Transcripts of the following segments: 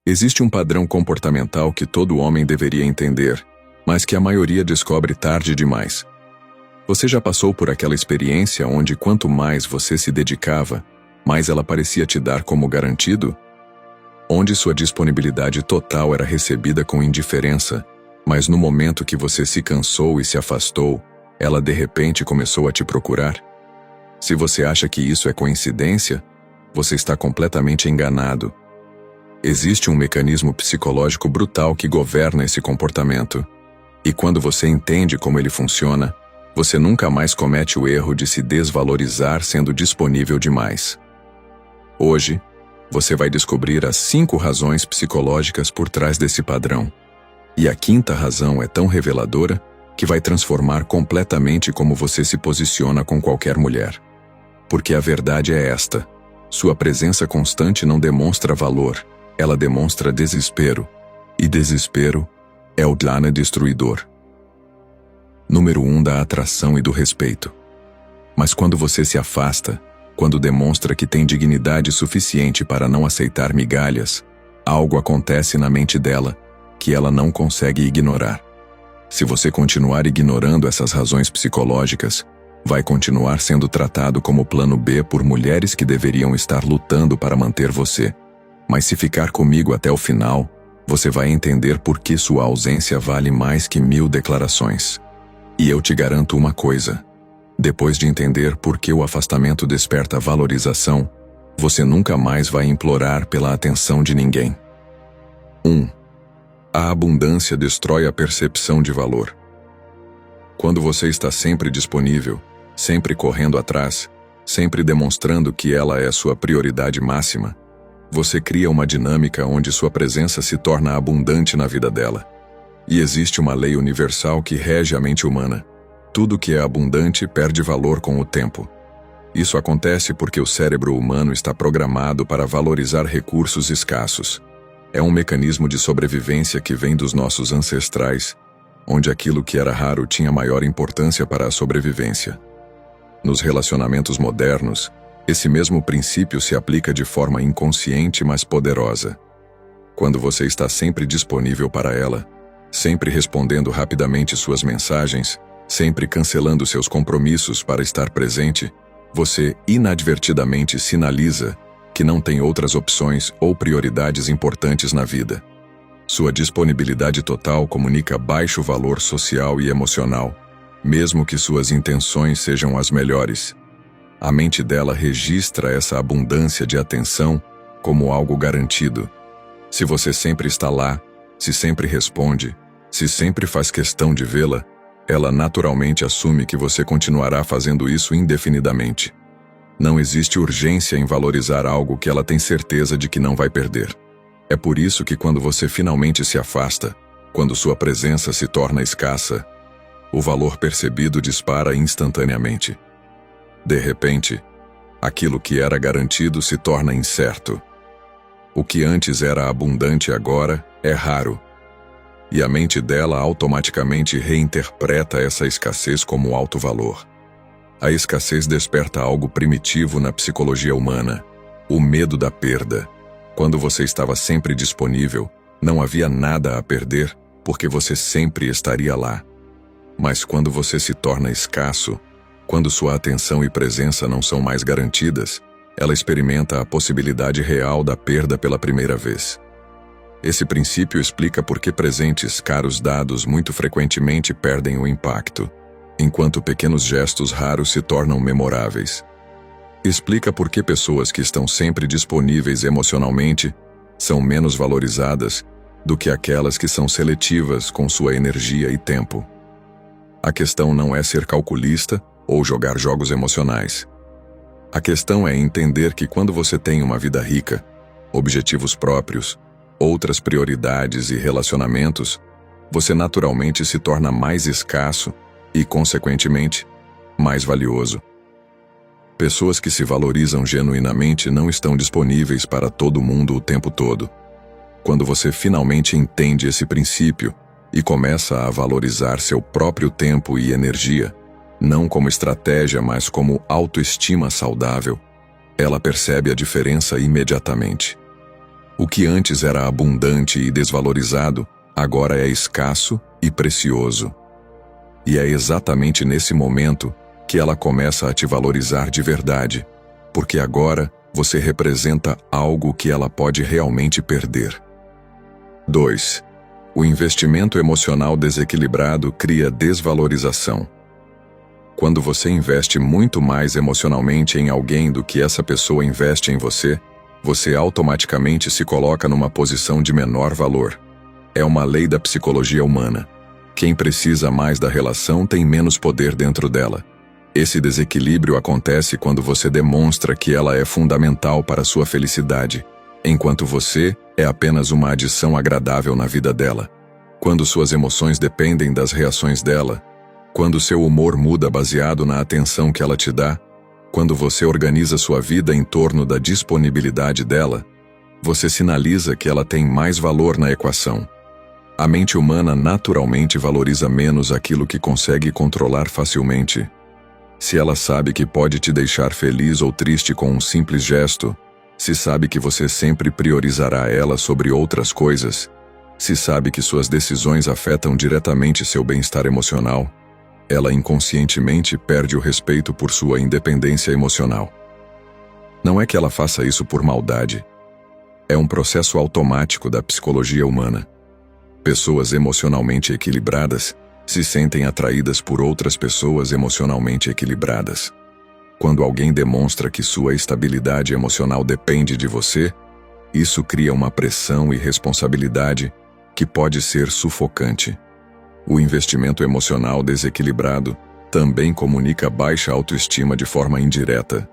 Existe um padrão comportamental que todo homem deveria entender, mas que a maioria descobre tarde demais. Você já passou por aquela experiência onde quanto mais você se dedicava, mais ela parecia te dar como garantido? Onde sua disponibilidade total era recebida com indiferença, mas no momento que você se cansou e se afastou, ela de repente começou a te procurar? Se você acha que isso é coincidência, você está completamente enganado. Existe um mecanismo psicológico brutal que governa esse comportamento. E quando você entende como ele funciona, você nunca mais comete o erro de se desvalorizar sendo disponível demais. Hoje, você vai descobrir as 5 razões psicológicas por trás desse padrão. E a 5ª razão é tão reveladora que vai transformar completamente como você se posiciona com qualquer mulher. Porque a verdade é esta: sua presença constante não demonstra valor, ela demonstra desespero. E desespero é o glana destruidor. Número 1 da atração e do respeito. Mas quando você se afasta, quando demonstra que tem dignidade suficiente para não aceitar migalhas, algo acontece na mente dela que ela não consegue ignorar. Se você continuar ignorando essas razões psicológicas, vai continuar sendo tratado como plano B por mulheres que deveriam estar lutando para manter você. Mas se ficar comigo até o final, você vai entender por que sua ausência vale mais que 1000 declarações. E eu te garanto uma coisa: depois de entender por que o afastamento desperta valorização, você nunca mais vai implorar pela atenção de ninguém. 1. A abundância destrói a percepção de valor. Quando você está sempre disponível, sempre correndo atrás, sempre demonstrando que ela é sua prioridade máxima, você cria uma dinâmica onde sua presença se torna abundante na vida dela. E existe uma lei universal que rege a mente humana: tudo que é abundante perde valor com o tempo. Isso acontece porque o cérebro humano está programado para valorizar recursos escassos. É um mecanismo de sobrevivência que vem dos nossos ancestrais, onde aquilo que era raro tinha maior importância para a sobrevivência. Nos relacionamentos modernos, esse mesmo princípio se aplica de forma inconsciente, mas poderosa. Quando você está sempre disponível para ela, sempre respondendo rapidamente suas mensagens, sempre cancelando seus compromissos para estar presente, você inadvertidamente sinaliza que não tem outras opções ou prioridades importantes na vida. Sua disponibilidade total comunica baixo valor social e emocional, mesmo que suas intenções sejam as melhores. A mente dela registra essa abundância de atenção como algo garantido. Se você sempre está lá, se sempre responde, se sempre faz questão de vê-la, ela naturalmente assume que você continuará fazendo isso indefinidamente. Não existe urgência em valorizar algo que ela tem certeza de que não vai perder. É por isso que quando você finalmente se afasta, quando sua presença se torna escassa, o valor percebido dispara instantaneamente. De repente, aquilo que era garantido se torna incerto. O que antes era abundante agora é raro. E a mente dela automaticamente reinterpreta essa escassez como alto valor. A escassez desperta algo primitivo na psicologia humana: o medo da perda. Quando você estava sempre disponível, não havia nada a perder, porque você sempre estaria lá. Mas quando você se torna escasso, quando sua atenção e presença não são mais garantidas, ela experimenta a possibilidade real da perda pela primeira vez. Esse princípio explica por que presentes caros dados muito frequentemente perdem o impacto, enquanto pequenos gestos raros se tornam memoráveis. Explica por que pessoas que estão sempre disponíveis emocionalmente são menos valorizadas do que aquelas que são seletivas com sua energia e tempo. A questão não é ser calculista ou jogar jogos emocionais. A questão é entender que quando você tem uma vida rica, objetivos próprios, outras prioridades e relacionamentos, você naturalmente se torna mais escasso e, consequentemente, mais valioso. Pessoas que se valorizam genuinamente não estão disponíveis para todo mundo o tempo todo. Quando você finalmente entende esse princípio e começa a valorizar seu próprio tempo e energia, não como estratégia, mas como autoestima saudável, ela percebe a diferença imediatamente. O que antes era abundante e desvalorizado, agora é escasso e precioso. E é exatamente nesse momento que ela começa a te valorizar de verdade, porque agora você representa algo que ela pode realmente perder. 2. O investimento emocional desequilibrado cria desvalorização. Quando você investe muito mais emocionalmente em alguém do que essa pessoa investe em você, você automaticamente se coloca numa posição de menor valor. É uma lei da psicologia humana. Quem precisa mais da relação tem menos poder dentro dela. Esse desequilíbrio acontece quando você demonstra que ela é fundamental para a sua felicidade, enquanto você é apenas uma adição agradável na vida dela. Quando suas emoções dependem das reações dela, quando seu humor muda baseado na atenção que ela te dá, quando você organiza sua vida em torno da disponibilidade dela, você sinaliza que ela tem mais valor na equação. A mente humana naturalmente valoriza menos aquilo que consegue controlar facilmente. Se ela sabe que pode te deixar feliz ou triste com um simples gesto, se sabe que você sempre priorizará ela sobre outras coisas, se sabe que suas decisões afetam diretamente seu bem-estar emocional, ela inconscientemente perde o respeito por sua independência emocional. Não é que ela faça isso por maldade. É um processo automático da psicologia humana. Pessoas emocionalmente equilibradas se sentem atraídas por outras pessoas emocionalmente equilibradas. Quando alguém demonstra que sua estabilidade emocional depende de você, isso cria uma pressão e responsabilidade que pode ser sufocante. O investimento emocional desequilibrado também comunica baixa autoestima de forma indireta.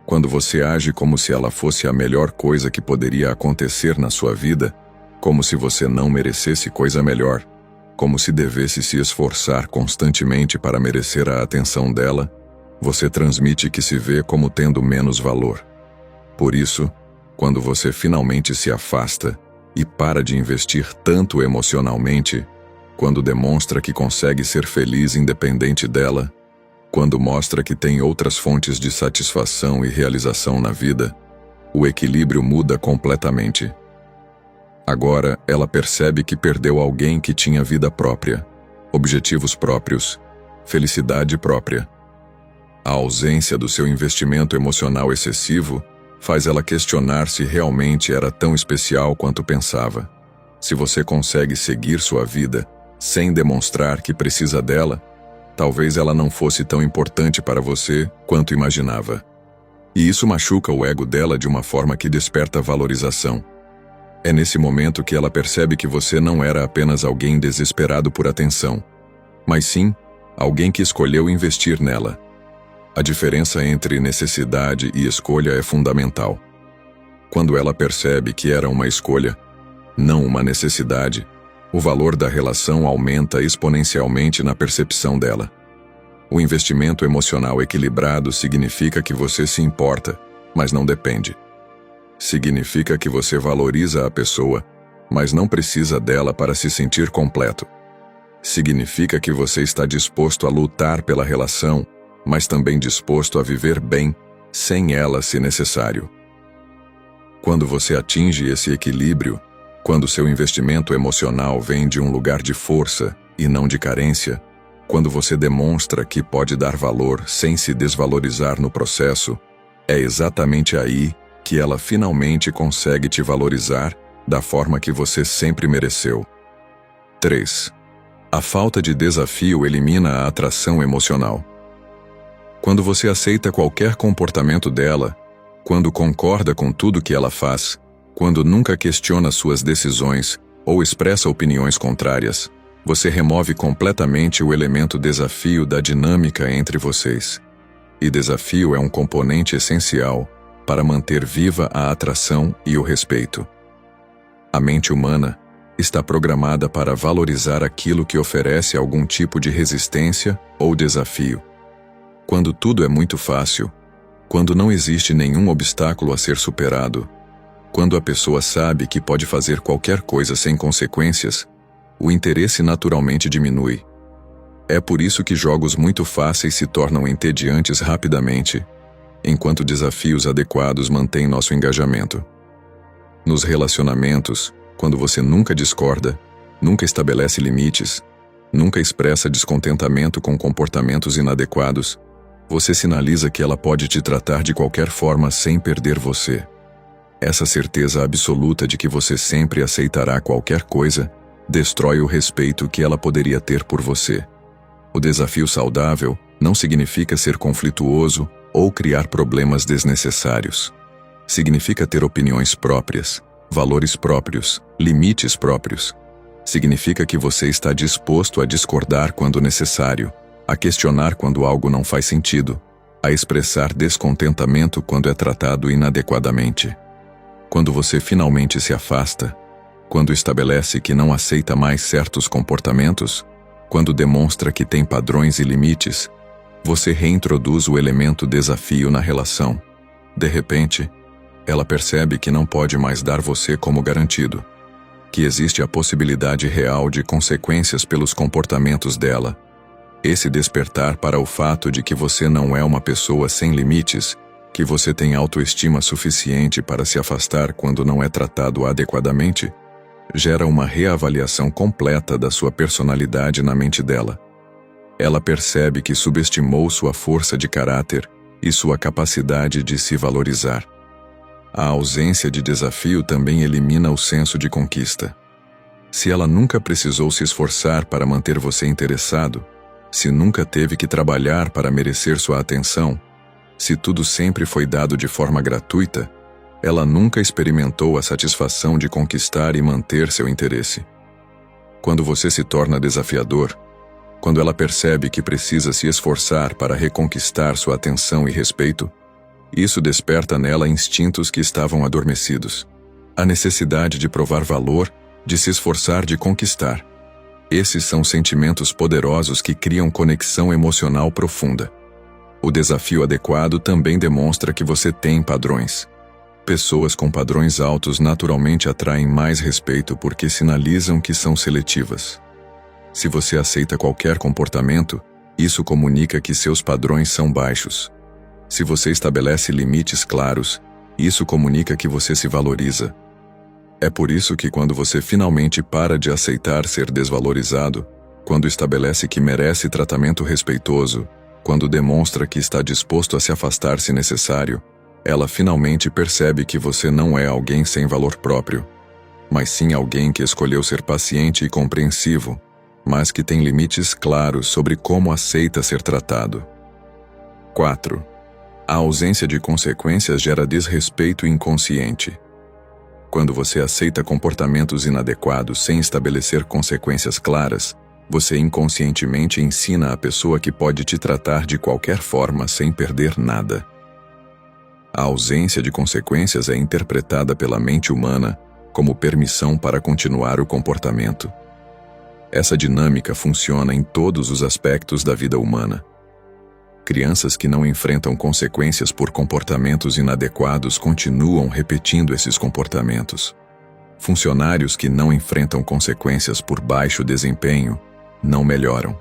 Quando você age como se ela fosse a melhor coisa que poderia acontecer na sua vida, como se você não merecesse coisa melhor, como se devesse se esforçar constantemente para merecer a atenção dela, você transmite que se vê como tendo menos valor. Por isso, quando você finalmente se afasta e para de investir tanto emocionalmente, quando demonstra que consegue ser feliz independente dela, quando mostra que tem outras fontes de satisfação e realização na vida, o equilíbrio muda completamente. Agora, ela percebe que perdeu alguém que tinha vida própria, objetivos próprios, felicidade própria. A ausência do seu investimento emocional excessivo faz ela questionar se realmente era tão especial quanto pensava. Se você consegue seguir sua vida sem demonstrar que precisa dela, talvez ela não fosse tão importante para você quanto imaginava. E isso machuca o ego dela de uma forma que desperta valorização. É nesse momento que ela percebe que você não era apenas alguém desesperado por atenção, mas sim alguém que escolheu investir nela. A diferença entre necessidade e escolha é fundamental. Quando ela percebe que era uma escolha, não uma necessidade, o valor da relação aumenta exponencialmente na percepção dela. O investimento emocional equilibrado significa que você se importa, mas não depende. Significa que você valoriza a pessoa, mas não precisa dela para se sentir completo. Significa que você está disposto a lutar pela relação, mas também disposto a viver bem, sem ela se necessário. Quando você atinge esse equilíbrio, quando seu investimento emocional vem de um lugar de força e não de carência, quando você demonstra que pode dar valor sem se desvalorizar no processo, é exatamente aí que ela finalmente consegue te valorizar da forma que você sempre mereceu. 3. A falta de desafio elimina a atração emocional. Quando você aceita qualquer comportamento dela, quando concorda com tudo que ela faz, quando nunca questiona suas decisões ou expressa opiniões contrárias, você remove completamente o elemento desafio da dinâmica entre vocês. E desafio é um componente essencial para manter viva a atração e o respeito. A mente humana está programada para valorizar aquilo que oferece algum tipo de resistência ou desafio. Quando tudo é muito fácil, quando não existe nenhum obstáculo a ser superado, quando a pessoa sabe que pode fazer qualquer coisa sem consequências, o interesse naturalmente diminui. É por isso que jogos muito fáceis se tornam entediantes rapidamente, enquanto desafios adequados mantêm nosso engajamento. Nos relacionamentos, quando você nunca discorda, nunca estabelece limites, nunca expressa descontentamento com comportamentos inadequados, você sinaliza que ela pode te tratar de qualquer forma sem perder você. Essa certeza absoluta de que você sempre aceitará qualquer coisa destrói o respeito que ela poderia ter por você. O desafio saudável não significa ser conflituoso ou criar problemas desnecessários. Significa ter opiniões próprias, valores próprios, limites próprios. Significa que você está disposto a discordar quando necessário, a questionar quando algo não faz sentido, a expressar descontentamento quando é tratado inadequadamente. Quando você finalmente se afasta, quando estabelece que não aceita mais certos comportamentos, quando demonstra que tem padrões e limites, você reintroduz o elemento desafio na relação. De repente, ela percebe que não pode mais dar você como garantido, que existe a possibilidade real de consequências pelos comportamentos dela. Esse despertar para o fato de que você não é uma pessoa sem limites, que você tem autoestima suficiente para se afastar quando não é tratado adequadamente, gera uma reavaliação completa da sua personalidade na mente dela. Ela percebe que subestimou sua força de caráter e sua capacidade de se valorizar. A ausência de desafio também elimina o senso de conquista. Se ela nunca precisou se esforçar para manter você interessado, se nunca teve que trabalhar para merecer sua atenção, se tudo sempre foi dado de forma gratuita, ela nunca experimentou a satisfação de conquistar e manter seu interesse. Quando você se torna desafiador, quando ela percebe que precisa se esforçar para reconquistar sua atenção e respeito, isso desperta nela instintos que estavam adormecidos. A necessidade de provar valor, de se esforçar de conquistar. Esses são sentimentos poderosos que criam conexão emocional profunda. O desafio adequado também demonstra que você tem padrões. Pessoas com padrões altos naturalmente atraem mais respeito porque sinalizam que são seletivas. Se você aceita qualquer comportamento, isso comunica que seus padrões são baixos. Se você estabelece limites claros, isso comunica que você se valoriza. É por isso que quando você finalmente para de aceitar ser desvalorizado, quando estabelece que merece tratamento respeitoso, quando demonstra que está disposto a se afastar se necessário, ela finalmente percebe que você não é alguém sem valor próprio, mas sim alguém que escolheu ser paciente e compreensivo, mas que tem limites claros sobre como aceita ser tratado. 4. A ausência de consequências gera desrespeito inconsciente. Quando você aceita comportamentos inadequados sem estabelecer consequências claras, você inconscientemente ensina a pessoa que pode te tratar de qualquer forma sem perder nada. A ausência de consequências é interpretada pela mente humana como permissão para continuar o comportamento. Essa dinâmica funciona em todos os aspectos da vida humana. Crianças que não enfrentam consequências por comportamentos inadequados continuam repetindo esses comportamentos. Funcionários que não enfrentam consequências por baixo desempenho não melhoram.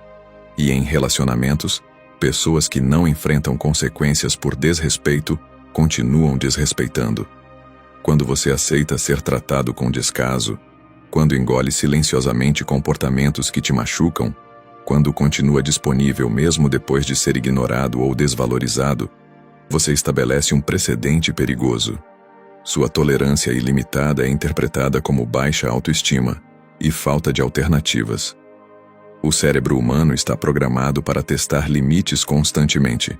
E em relacionamentos, pessoas que não enfrentam consequências por desrespeito continuam desrespeitando. Quando você aceita ser tratado com descaso, quando engole silenciosamente comportamentos que te machucam, quando continua disponível mesmo depois de ser ignorado ou desvalorizado, você estabelece um precedente perigoso. Sua tolerância ilimitada é interpretada como baixa autoestima e falta de alternativas. O cérebro humano está programado para testar limites constantemente.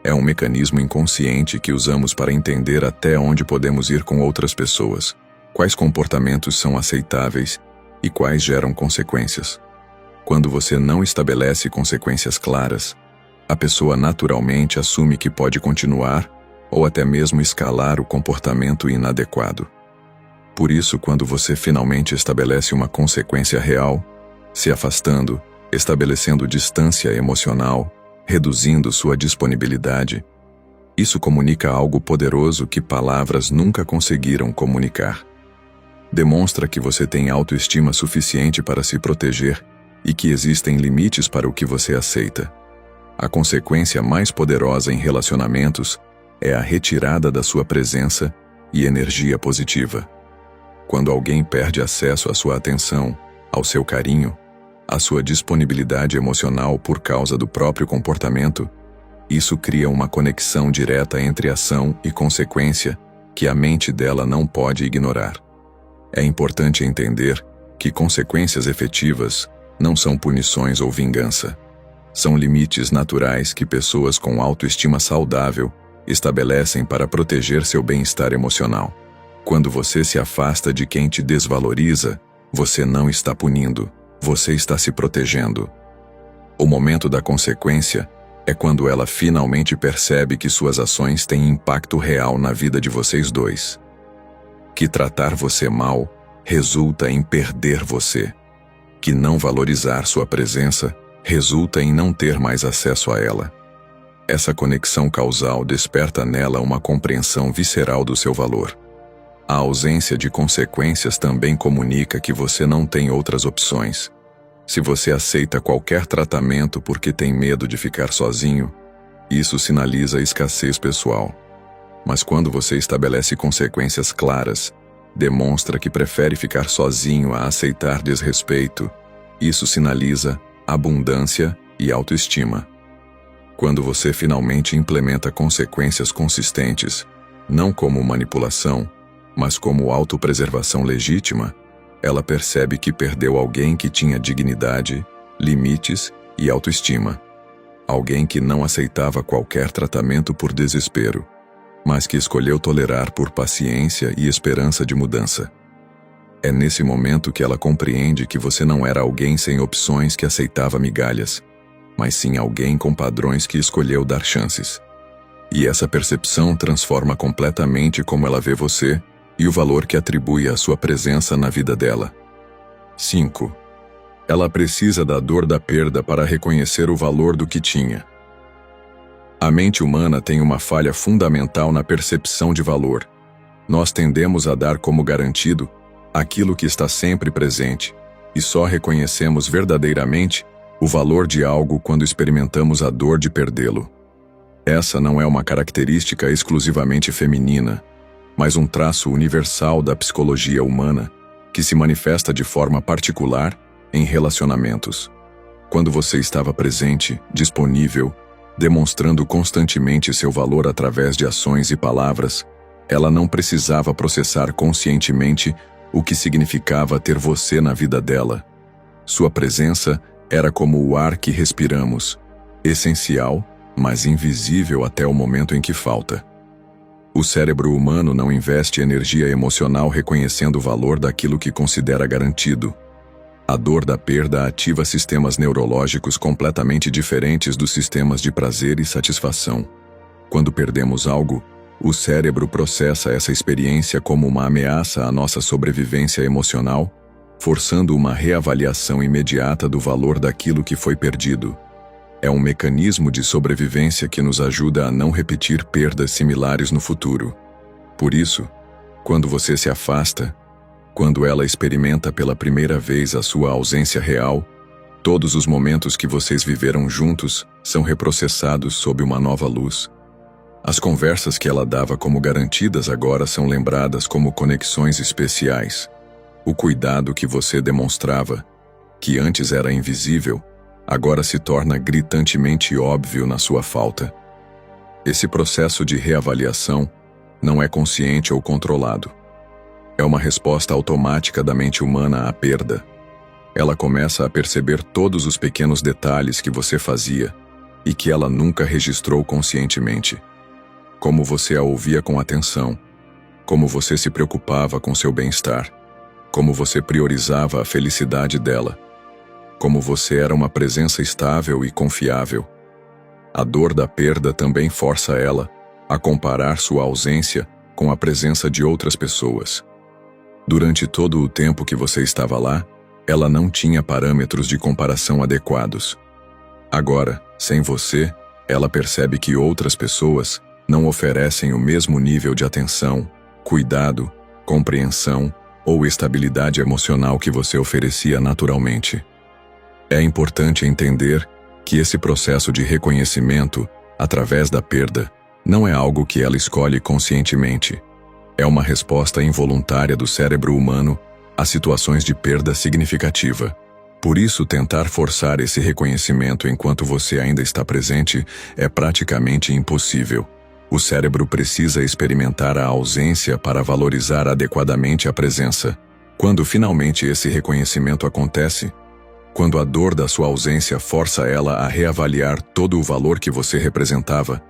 É um mecanismo inconsciente que usamos para entender até onde podemos ir com outras pessoas, quais comportamentos são aceitáveis e quais geram consequências. Quando você não estabelece consequências claras, a pessoa naturalmente assume que pode continuar ou até mesmo escalar o comportamento inadequado. Por isso, quando você finalmente estabelece uma consequência real, se afastando, estabelecendo distância emocional, reduzindo sua disponibilidade, isso comunica algo poderoso que palavras nunca conseguiram comunicar. Demonstra que você tem autoestima suficiente para se proteger e que existem limites para o que você aceita. A consequência mais poderosa em relacionamentos é a retirada da sua presença e energia positiva. Quando alguém perde acesso à sua atenção, ao seu carinho, à sua disponibilidade emocional por causa do próprio comportamento, isso cria uma conexão direta entre ação e consequência que a mente dela não pode ignorar. É importante entender que consequências efetivas não são punições ou vingança. São limites naturais que pessoas com autoestima saudável estabelecem para proteger seu bem-estar emocional. Quando você se afasta de quem te desvaloriza, você não está punindo, você está se protegendo. O momento da consequência é quando ela finalmente percebe que suas ações têm impacto real na vida de vocês dois. Que tratar você mal resulta em perder você. Que não valorizar sua presença resulta em não ter mais acesso a ela. Essa conexão causal desperta nela uma compreensão visceral do seu valor. A ausência de consequências também comunica que você não tem outras opções. Se você aceita qualquer tratamento porque tem medo de ficar sozinho, isso sinaliza escassez pessoal. Mas quando você estabelece consequências claras, demonstra que prefere ficar sozinho a aceitar desrespeito, isso sinaliza abundância e autoestima. Quando você finalmente implementa consequências consistentes, não como manipulação, mas como autopreservação legítima, ela percebe que perdeu alguém que tinha dignidade, limites e autoestima. Alguém que não aceitava qualquer tratamento por desespero, mas que escolheu tolerar por paciência e esperança de mudança. É nesse momento que ela compreende que você não era alguém sem opções que aceitava migalhas, mas sim alguém com padrões que escolheu dar chances. E essa percepção transforma completamente como ela vê você e o valor que atribui à sua presença na vida dela. 5. Ela precisa da dor da perda para reconhecer o valor do que tinha. A mente humana tem uma falha fundamental na percepção de valor. Nós tendemos a dar como garantido aquilo que está sempre presente, e só reconhecemos verdadeiramente o valor de algo quando experimentamos a dor de perdê-lo. Essa não é uma característica exclusivamente feminina, mas um traço universal da psicologia humana que se manifesta de forma particular em relacionamentos. Quando você estava presente, disponível, demonstrando constantemente seu valor através de ações e palavras, ela não precisava processar conscientemente o que significava ter você na vida dela. Sua presença era como o ar que respiramos, essencial, mas invisível até o momento em que falta. O cérebro humano não investe energia emocional reconhecendo o valor daquilo que considera garantido. A dor da perda ativa sistemas neurológicos completamente diferentes dos sistemas de prazer e satisfação. Quando perdemos algo, o cérebro processa essa experiência como uma ameaça à nossa sobrevivência emocional, forçando uma reavaliação imediata do valor daquilo que foi perdido. É um mecanismo de sobrevivência que nos ajuda a não repetir perdas similares no futuro. Por isso, quando você se afasta, quando ela experimenta pela primeira vez a sua ausência real, todos os momentos que vocês viveram juntos são reprocessados sob uma nova luz. As conversas que ela dava como garantidas agora são lembradas como conexões especiais. O cuidado que você demonstrava, que antes era invisível, agora se torna gritantemente óbvio na sua falta. Esse processo de reavaliação não é consciente ou controlado. É uma resposta automática da mente humana à perda. Ela começa a perceber todos os pequenos detalhes que você fazia e que ela nunca registrou conscientemente. Como você a ouvia com atenção, como você se preocupava com seu bem-estar, como você priorizava a felicidade dela, como você era uma presença estável e confiável. A dor da perda também força ela a comparar sua ausência com a presença de outras pessoas. Durante todo o tempo que você estava lá, ela não tinha parâmetros de comparação adequados. Agora, sem você, ela percebe que outras pessoas não oferecem o mesmo nível de atenção, cuidado, compreensão ou estabilidade emocional que você oferecia naturalmente. É importante entender que esse processo de reconhecimento, através da perda, não é algo que ela escolhe conscientemente. É uma resposta involuntária do cérebro humano a situações de perda significativa. Por isso, tentar forçar esse reconhecimento enquanto você ainda está presente é praticamente impossível. O cérebro precisa experimentar a ausência para valorizar adequadamente a presença. Quando finalmente esse reconhecimento acontece, quando a dor da sua ausência força ela a reavaliar todo o valor que você representava,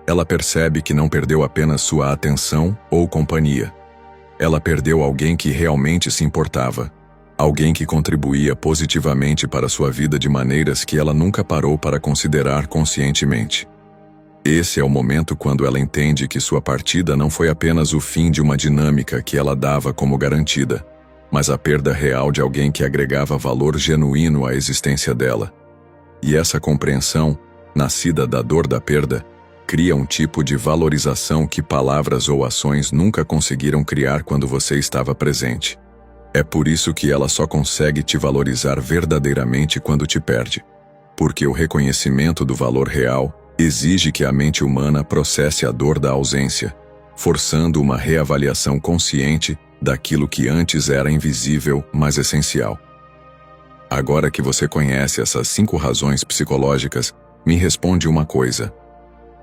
ela percebe que não perdeu apenas sua atenção ou companhia. Ela perdeu alguém que realmente se importava. Alguém que contribuía positivamente para sua vida de maneiras que ela nunca parou para considerar conscientemente. Esse é o momento quando ela entende que sua partida não foi apenas o fim de uma dinâmica que ela dava como garantida, mas a perda real de alguém que agregava valor genuíno à existência dela. E essa compreensão, nascida da dor da perda, cria um tipo de valorização que palavras ou ações nunca conseguiram criar quando você estava presente. É por isso que ela só consegue te valorizar verdadeiramente quando te perde. Porque o reconhecimento do valor real exige que a mente humana processe a dor da ausência, forçando uma reavaliação consciente daquilo que antes era invisível, mas essencial. Agora que você conhece essas 5 razões psicológicas, me responde uma coisa.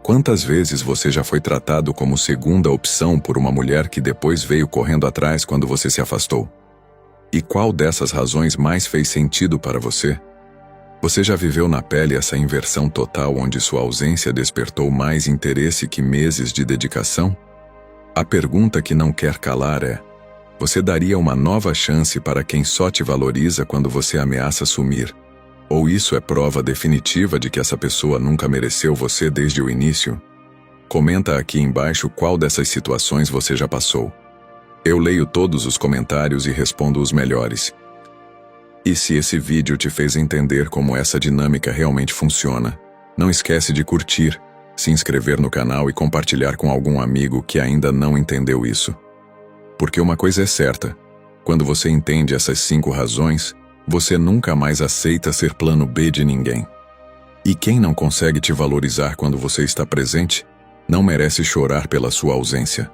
Quantas vezes você já foi tratado como segunda opção por uma mulher que depois veio correndo atrás quando você se afastou? E qual dessas razões mais fez sentido para você? Você já viveu na pele essa inversão total onde sua ausência despertou mais interesse que meses de dedicação? A pergunta que não quer calar é: você daria uma nova chance para quem só te valoriza quando você ameaça sumir? Ou isso é prova definitiva de que essa pessoa nunca mereceu você desde o início? Comenta aqui embaixo qual dessas situações você já passou. Eu leio todos os comentários e respondo os melhores. E se esse vídeo te fez entender como essa dinâmica realmente funciona, não esquece de curtir, se inscrever no canal e compartilhar com algum amigo que ainda não entendeu isso. Porque uma coisa é certa, quando você entende essas 5 razões, você nunca mais aceita ser plano B de ninguém. E quem não consegue te valorizar quando você está presente, não merece chorar pela sua ausência.